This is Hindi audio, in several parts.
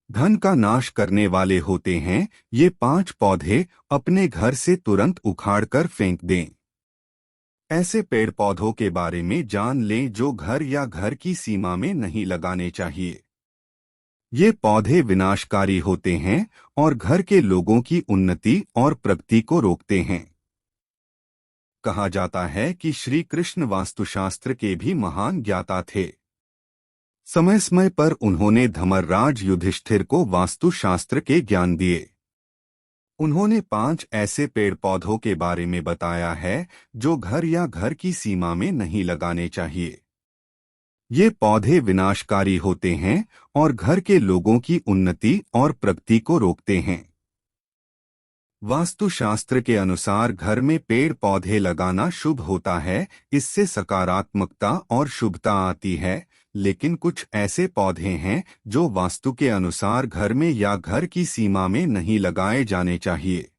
धन का नाश करने वाले होते हैं। ये 5 पौधे अपने घर से तुरंत उखाड़कर फेंक दें। ऐसे पेड़ पौधों के बारे में जान लें जो घर या घर की सीमा में नहीं लगाने चाहिए। ये पौधे विनाशकारी होते हैं और घर के लोगों की उन्नति और प्रगति को रोकते हैं। कहा जाता है कि श्री कृष्ण वास्तुशास्त्र के भी महान ज्ञाता थे। समय समय पर उन्होंने धर्मराज युधिष्ठिर को वास्तुशास्त्र के ज्ञान दिए। उन्होंने 5 ऐसे पेड़ पौधों के बारे में बताया है जो घर या घर की सीमा में नहीं लगाने चाहिए। ये पौधे विनाशकारी होते हैं और घर के लोगों की उन्नति और प्रगति को रोकते हैं। वास्तुशास्त्र के अनुसार घर में पेड़ पौधे लगाना शुभ होता है। इससे सकारात्मकता और शुभता आती है। लेकिन कुछ ऐसे पौधे हैं जो वास्तु के अनुसार घर में या घर की सीमा में नहीं लगाए जाने चाहिए।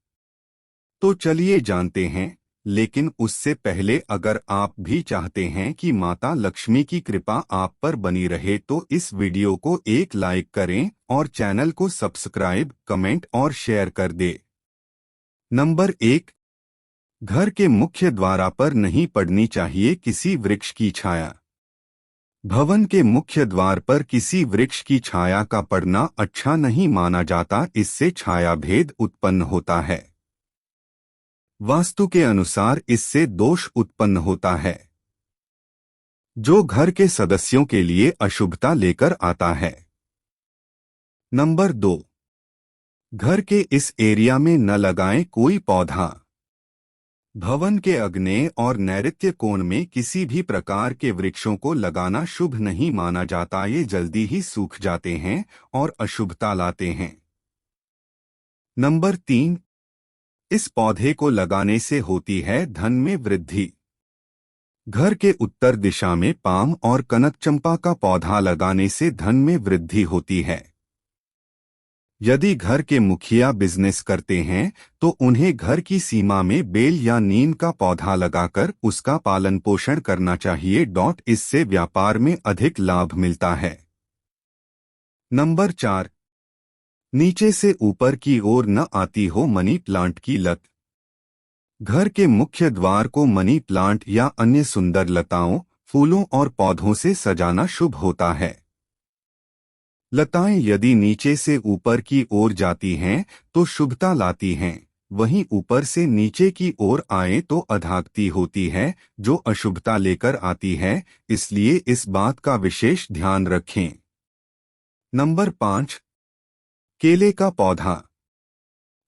तो चलिए जानते हैं। लेकिन उससे पहले अगर आप भी चाहते हैं कि माता लक्ष्मी की कृपा आप पर बनी रहे तो इस वीडियो को एक लाइक करें और चैनल को सब्सक्राइब, कमेंट और शेयर कर दें। नंबर 1, घर के मुख्य द्वार पर नहीं पड़नी चाहिए किसी वृक्ष की छाया। भवन के मुख्य द्वार पर किसी वृक्ष की छाया का पड़ना अच्छा नहीं माना जाता। इससे छाया भेद उत्पन्न होता है। वास्तु के अनुसार इससे दोष उत्पन्न होता है जो घर के सदस्यों के लिए अशुभता लेकर आता है। नंबर 2, घर के इस एरिया में न लगाएं कोई पौधा। भवन के आग्नेय और नैऋत्य कोण में किसी भी प्रकार के वृक्षों को लगाना शुभ नहीं माना जाता। ये जल्दी ही सूख जाते हैं और अशुभता लाते हैं। नंबर 3, इस पौधे को लगाने से होती है धन में वृद्धि। घर के उत्तर दिशा में पाम और कनक चंपा का पौधा लगाने से धन में वृद्धि होती है। यदि घर के मुखिया बिजनेस करते हैं तो उन्हें घर की सीमा में बेल या नीम का पौधा लगाकर उसका पालन पोषण करना चाहिए। इससे व्यापार में अधिक लाभ मिलता है। नंबर 4, नीचे से ऊपर की ओर न आती हो मनी प्लांट की लत। घर के मुख्य द्वार को मनी प्लांट या अन्य सुंदर लताओं, फूलों और पौधों से सजाना शुभ होता है। लताएं यदि नीचे से ऊपर की ओर जाती हैं तो शुभता लाती हैं, वहीं ऊपर से नीचे की ओर आए तो अधाकती होती है जो अशुभता लेकर आती है। इसलिए इस बात का विशेष ध्यान रखें। नंबर 5, केले का पौधा।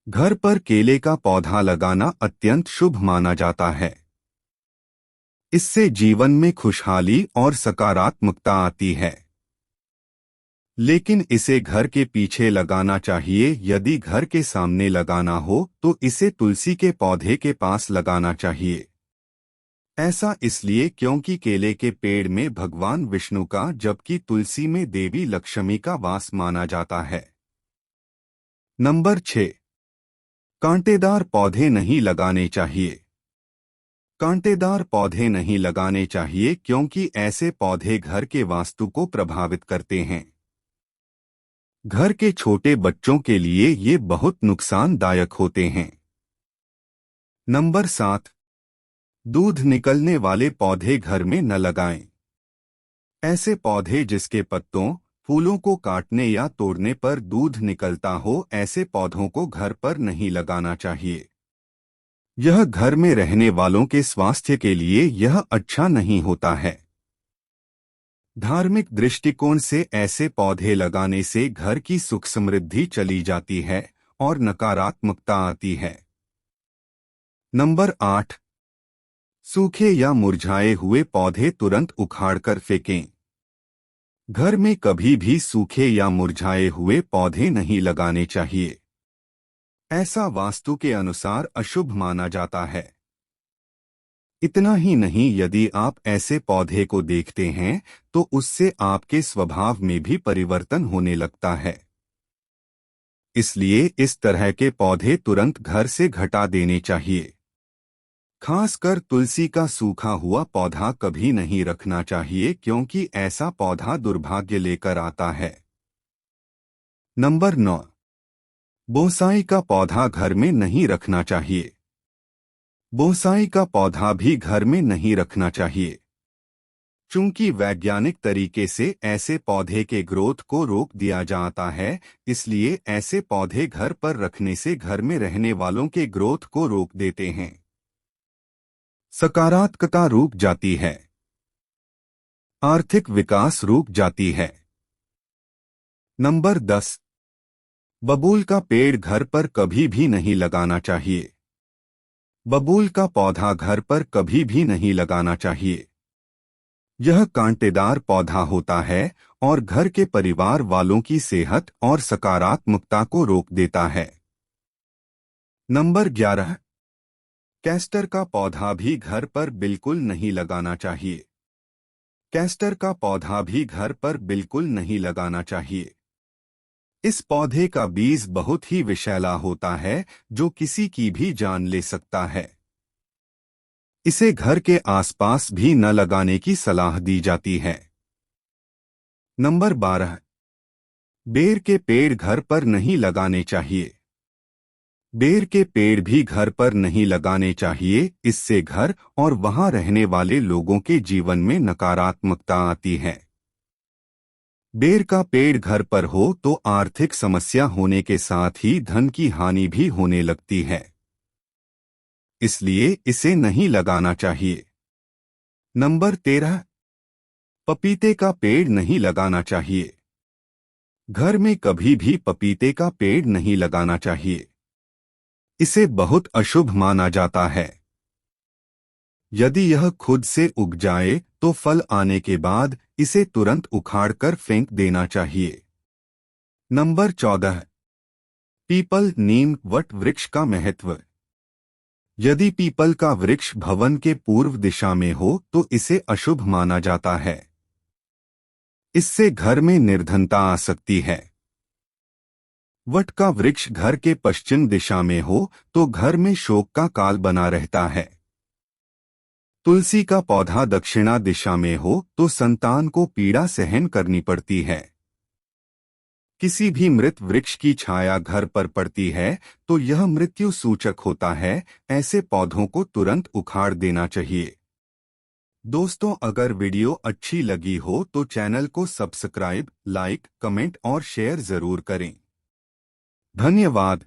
घर पर केले का पौधा लगाना अत्यंत शुभ माना जाता है। इससे जीवन में खुशहाली और सकारात्मकता आती है। लेकिन इसे घर के पीछे लगाना चाहिए। यदि घर के सामने लगाना हो तो इसे तुलसी के पौधे के पास लगाना चाहिए। ऐसा इसलिए क्योंकि केले के पेड़ में भगवान विष्णु का जबकि तुलसी में देवी लक्ष्मी का वास माना जाता है। नंबर 6, कांटेदार पौधे नहीं लगाने चाहिए। कांटेदार पौधे नहीं लगाने चाहिए क्योंकि ऐसे पौधे घर के वास्तु को प्रभावित करते हैं। घर के छोटे बच्चों के लिए ये बहुत नुकसानदायक होते हैं। नंबर 7, दूध निकलने वाले पौधे घर में न लगाएं। ऐसे पौधे जिसके पत्तों, फूलों को काटने या तोड़ने पर दूध निकलता हो, ऐसे पौधों को घर पर नहीं लगाना चाहिए। यह घर में रहने वालों के स्वास्थ्य के लिए यह अच्छा नहीं होता है। धार्मिक दृष्टिकोण से ऐसे पौधे लगाने से घर की सुख समृद्धि चली जाती है और नकारात्मकता आती है। नंबर 8, सूखे या मुरझाए हुए पौधे तुरंत उखाड़कर फेंकें। घर में कभी भी सूखे या मुरझाए हुए पौधे नहीं लगाने चाहिए। ऐसा वास्तु के अनुसार अशुभ माना जाता है। इतना ही नहीं, यदि आप ऐसे पौधे को देखते हैं तो उससे आपके स्वभाव में भी परिवर्तन होने लगता है। इसलिए इस तरह के पौधे तुरंत घर से घटा देने चाहिए। खासकर तुलसी का सूखा हुआ पौधा कभी नहीं रखना चाहिए क्योंकि ऐसा पौधा दुर्भाग्य लेकर आता है। नंबर 9। बोनसाई का पौधा घर में नहीं रखना चाहिए। बोनसाई का पौधा भी घर में नहीं रखना चाहिए। चूंकि वैज्ञानिक तरीके से ऐसे पौधे के ग्रोथ को रोक दिया जाता है, इसलिए ऐसे पौधे घर पर रखने से घर में रहने वालों के ग्रोथ को रोक देते हैं। सकारात्मकता रुक जाती है। आर्थिक विकास रुक जाती है। नंबर 10। बबूल का पेड़ घर पर कभी भी नहीं लगाना चाहिए। बबूल का पौधा घर पर कभी भी नहीं लगाना चाहिए। यह कांटेदार पौधा होता है और घर के परिवार वालों की सेहत और सकारात्मकता को रोक देता है। नंबर 11। कैस्टर का पौधा भी घर पर बिल्कुल नहीं लगाना चाहिए। कैस्टर का पौधा भी घर पर बिल्कुल नहीं लगाना चाहिए। इस पौधे का बीज बहुत ही विषैला होता है, जो किसी की भी जान ले सकता है। इसे घर के आसपास भी न लगाने की सलाह दी जाती है। नंबर 12। बेर के पेड़ घर पर नहीं लगाने चाहिए। बेर के पेड़ भी घर पर नहीं लगाने चाहिए, इससे घर और वहां रहने वाले लोगों के जीवन में नकारात्मकता आती है। बेर का पेड़ घर पर हो तो आर्थिक समस्या होने के साथ ही धन की हानि भी होने लगती है, इसलिए इसे नहीं लगाना चाहिए। नंबर 13। पपीते का पेड़ नहीं लगाना चाहिए। घर में कभी भी पपीते का पेड़ नहीं लगाना चाहिए। इसे बहुत अशुभ माना जाता है। यदि यह खुद से उग जाए तो फल आने के बाद इसे तुरंत उखाड़कर फेंक देना चाहिए। नंबर 14। पीपल नीम वट वृक्ष का महत्व। यदि पीपल का वृक्ष भवन के पूर्व दिशा में हो तो इसे अशुभ माना जाता है। इससे घर में निर्धनता आ सकती है। वट का वृक्ष घर के पश्चिम दिशा में हो तो घर में शोक का काल बना रहता है। तुलसी का पौधा दक्षिणा दिशा में हो तो संतान को पीड़ा सहन करनी पड़ती है। किसी भी मृत वृक्ष की छाया घर पर पड़ती है तो यह मृत्यु सूचक होता है। ऐसे पौधों को तुरंत उखाड़ देना चाहिए। दोस्तों, अगर वीडियो अच्छी लगी हो तो चैनल को सब्सक्राइब, लाइक, कमेंट और शेयर जरूर करें। धन्यवाद।